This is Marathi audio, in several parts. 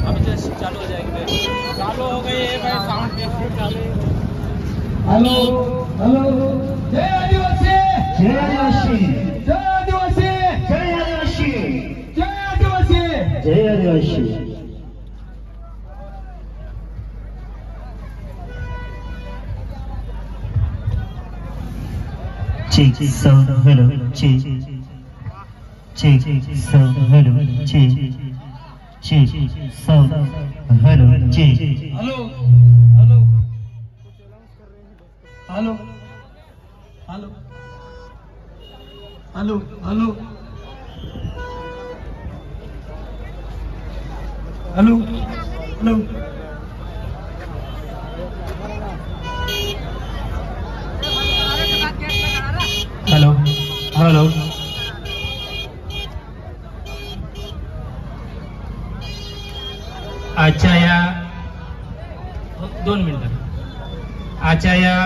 अभी जस्ट चालू हो जाएंगे। चालू हो गई है भाई, साउंड टेस्ट चालू। हेलो हेलो, जय आदिवासी, जय आदिवासी, जय आदिवासी, जय आदिवासी, जय आदिवासी, जय आदिवासी। check sound hello check sound hello check sound hello check hello hello hello hello hello hello hello hello hello hello आजच्या या 2 मिनिटं आजच्या या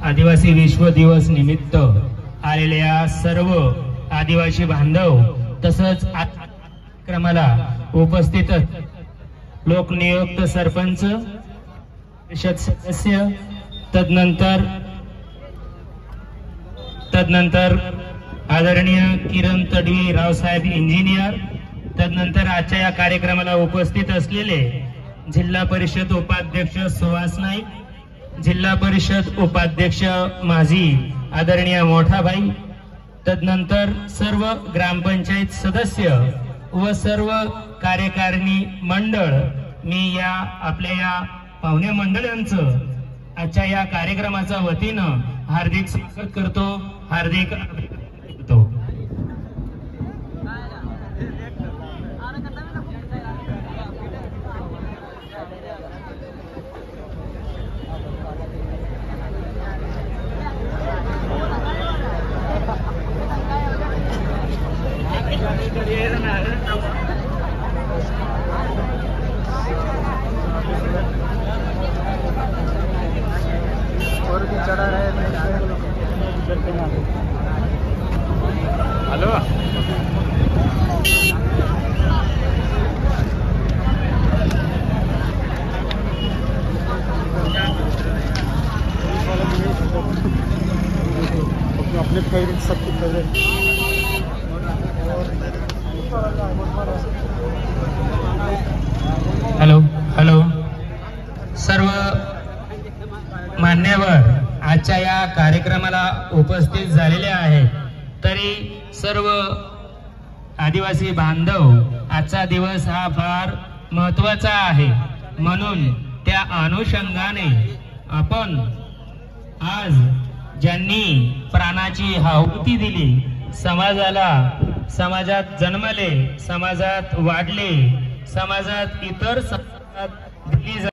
आदिवासी विश्व दिवस निमित्त आलेल्या सर्व आदिवासी बांधव तसंच कार्यक्रमाला उपस्थित लोकनियुक्त सरपंच, परिषद सदस्य, तदनंतर आदरणीय किरण तडवी रावसाहेब इंजिनियर, तदनंतर आजच्या या कार्यक्रमाला उपस्थित असलेले जिल्हा परिषद उपाध्यक्ष सुहास नाईक, जिल्हा परिषद उपाध्यक्ष माजी आदरणीय मोठाभाई, तदनंतर सर्व ग्रामपंचायत सदस्य व सर्व कार्यकारिणी मंडळ, मी या आपल्या या पाहुणे मंडळांचं आजच्या या कार्यक्रमाच्या वतीनं हार्दिक स्वागत करतो, हार्दिक करतो। हेलो अपने फेवरेट सब कुछ फेवरेट। हेलो हेलो, सर्व मान्यवर आजच्या या कार्यक्रमाला उपस्थित झालेले आहेत, तरी सर्व आदिवासी बांधव आजचा दिवस हा फार महत्त्वाचा आहे, म्हणून त्या अनुषंगाने आपण आज ज्यांनी प्राणाची आहुती दिली, समाजात जन्मले, समाजात वाढले, समाजात इतर समाजात दिली